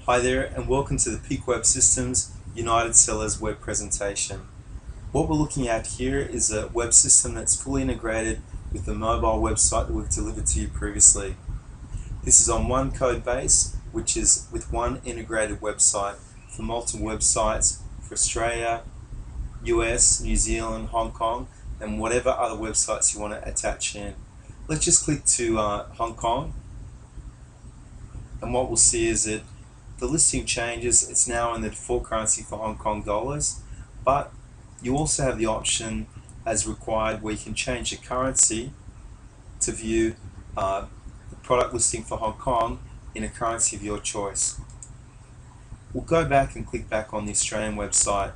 Hi there and welcome to the Peak Web Systems United Cellars web presentation. What we're looking at here is a web system that's fully integrated with the mobile website that we've delivered to you previously. This is on one code base, which is with one integrated website for multiple websites for Australia, US, New Zealand, Hong Kong, and whatever other websites you want to attach in. Let's just click to Hong Kong, and what we'll see is that the listing changes. It's now in the default currency for Hong Kong dollars, but you also have the option as required where you can change the currency to view the product listing for Hong Kong in a currency of your choice. We'll go back and click back on the Australian website.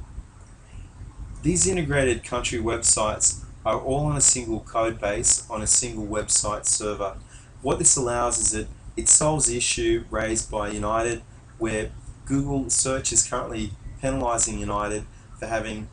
These integrated country websites are all on a single code base on a single website server. What this allows is that it solves the issue raised by United, where Google search is currently penalizing United for having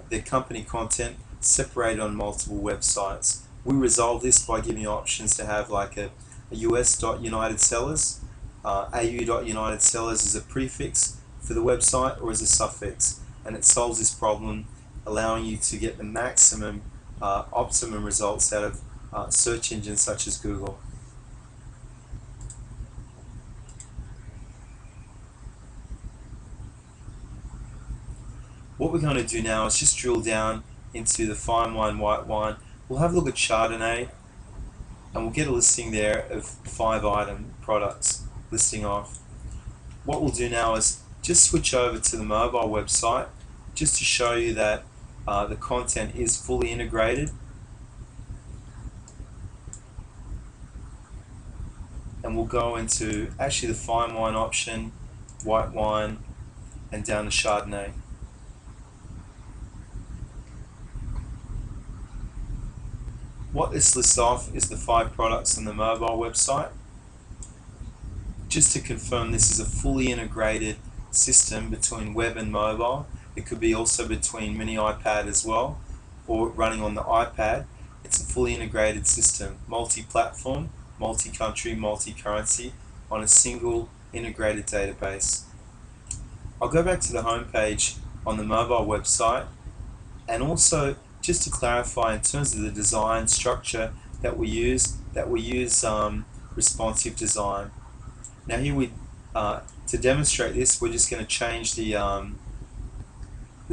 their company content separated on multiple websites. We resolve this by giving you options to have like a US.United Cellars, AU.United Cellars as a prefix for the website or as a suffix, and it solves this problem, allowing you to get the maximum optimum results out of search engines such as Google. What we're going to do now is just drill down into the fine wine, white wine. We'll have a look at Chardonnay, and we'll get a listing there of 5 item products listing off. What we'll do now is just switch over to the mobile website just to show you that the content is fully integrated. And we'll go into actually the fine wine option, white wine, and down to Chardonnay. What this lists off is the 5 products on the mobile website. Just to confirm, this is a fully integrated system between web and mobile. It could be also between mini iPad as well, or running on the iPad. It's a fully integrated system, multi-platform, multi-country, multi-currency on a single integrated database. I'll go back to the home page on the mobile website, and also just to clarify in terms of the design structure that we use responsive design. Now here to demonstrate this, we're just going to change the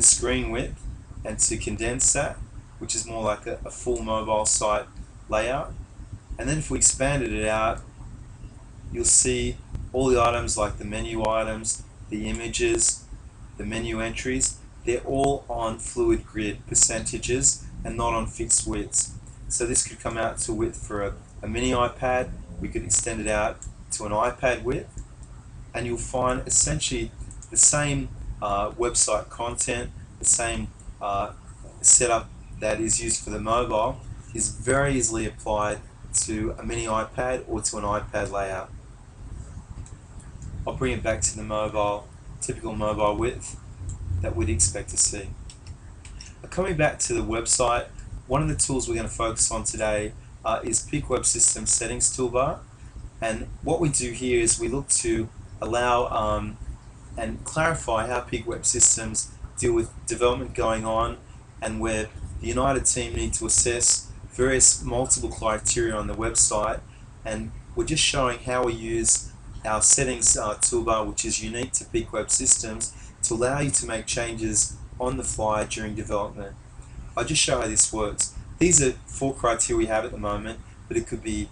screen width and to condense that, which is more like a full mobile site layout. And then if we expanded it out, you'll see all the items like the menu items, the images, the menu entries. They're all on fluid grid percentages and not on fixed widths. So this could come out to width for a mini iPad. We could extend it out to an iPad width, and you'll find essentially the same website content, the same setup that is used for the mobile is very easily applied to a mini iPad or to an iPad layout. I'll bring it back to the mobile, typical mobile width that we'd expect to see. Coming back to the website, one of the tools we're going to focus on today is Peak Web Systems Settings Toolbar. And what we do here is we look to allow and clarify how Peak Web Systems deal with development going on, and where the United team need to assess various multiple criteria on the website. And we're just showing how we use our settings toolbar, which is unique to Peak Web Systems, to allow you to make changes on the fly during development. I'll just show how this works. These are 4 criteria we have at the moment, but it could be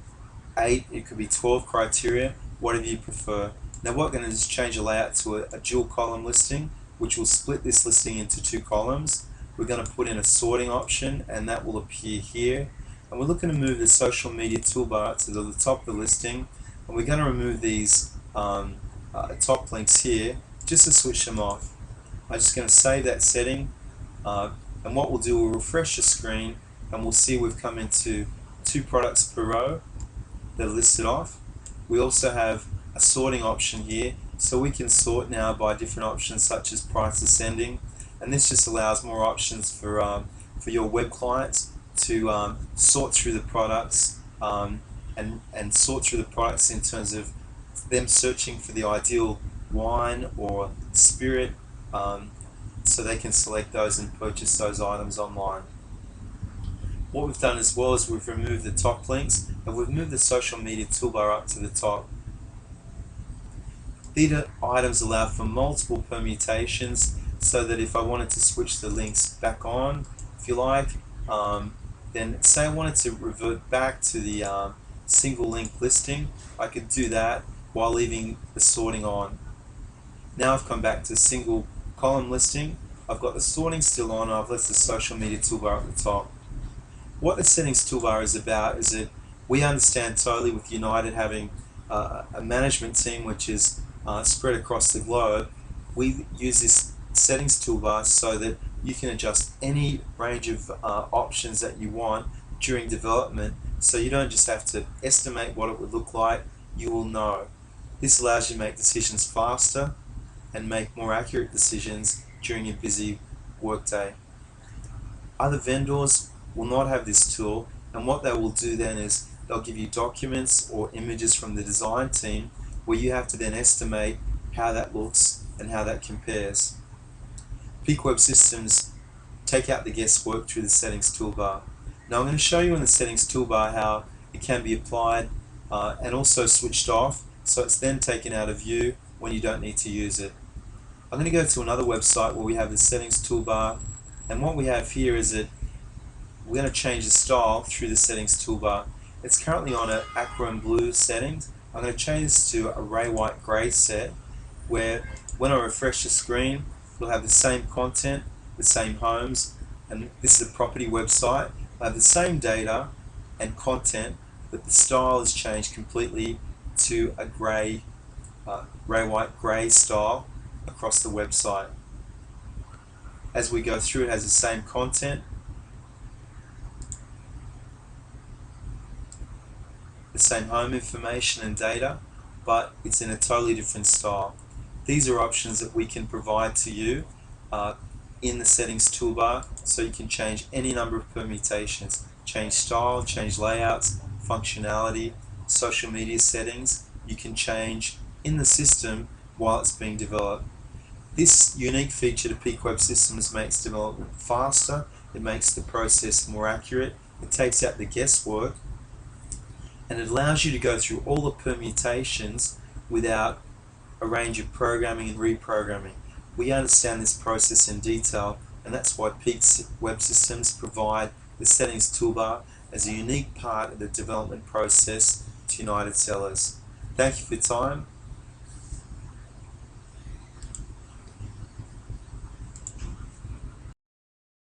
8, it could be 12 criteria, whatever you prefer. Now what we're going to do is change the layout to a dual column listing, which will split this listing into 2 columns. We're going to put in a sorting option, and that will appear here. And we're looking to move the social media toolbar to the top of the listing, and we're going to remove these top links here just to switch them off. I'm just going to save that setting, and what we'll do, we'll refresh the screen, and we'll see we've come into 2 products per row that are listed off. We also have a sorting option here, so we can sort now by different options such as price ascending, and this just allows more options for your web clients to sort through the products and sort through the products in terms of them searching for the ideal wine or spirit, so they can select those and purchase those items online. What we've done as well is we've removed the top links and we've moved the social media toolbar up to the top. These items allow for multiple permutations, so that if I wanted to switch the links back on, if you like, then say I wanted to revert back to the single link listing, I could do that while leaving the sorting on. Now I've come back to single column listing, I've got the sorting still on, I've left the social media toolbar at the top. What the settings toolbar is about is that we understand totally with United having a management team which is spread across the globe. We use this settings toolbar so that you can adjust any range of options that you want during development, so you don't just have to estimate what it would look like, you will know. This allows you to make decisions faster and make more accurate decisions during your busy workday. Other vendors will not have this tool, and what they will do then is they'll give you documents or images from the design team where you have to then estimate how that looks and how that compares. Peak Web Systems take out the guesswork through the settings toolbar. Now I'm going to show you in the settings toolbar how it can be applied and also switched off, so it's then taken out of view when you don't need to use it. I'm going to go to another website where we have the settings toolbar, and what we have here is that we're going to change the style through the settings toolbar. It's currently on an aqua and blue settings. I'm going to change this to a ray white grey set, where when I refresh the screen we'll have the same content, the same homes, and this is a property website. I have the same data and content, but the style has changed completely to a grey, ray white grey style across the website. As we go through, it has the same content, the same home information and data, but it's in a totally different style. These are options that we can provide to you in the settings toolbar, so you can change any number of permutations, change style, change layouts, functionality, social media settings. You can change in the system while it's being developed. This unique feature to Peak Web Systems makes development faster, it makes the process more accurate, it takes out the guesswork, and it allows you to go through all the permutations without a range of programming and reprogramming. We understand this process in detail, and that's why Peak Web Systems provide the settings toolbar as a unique part of the development process to United Cellars. Thank you for your time.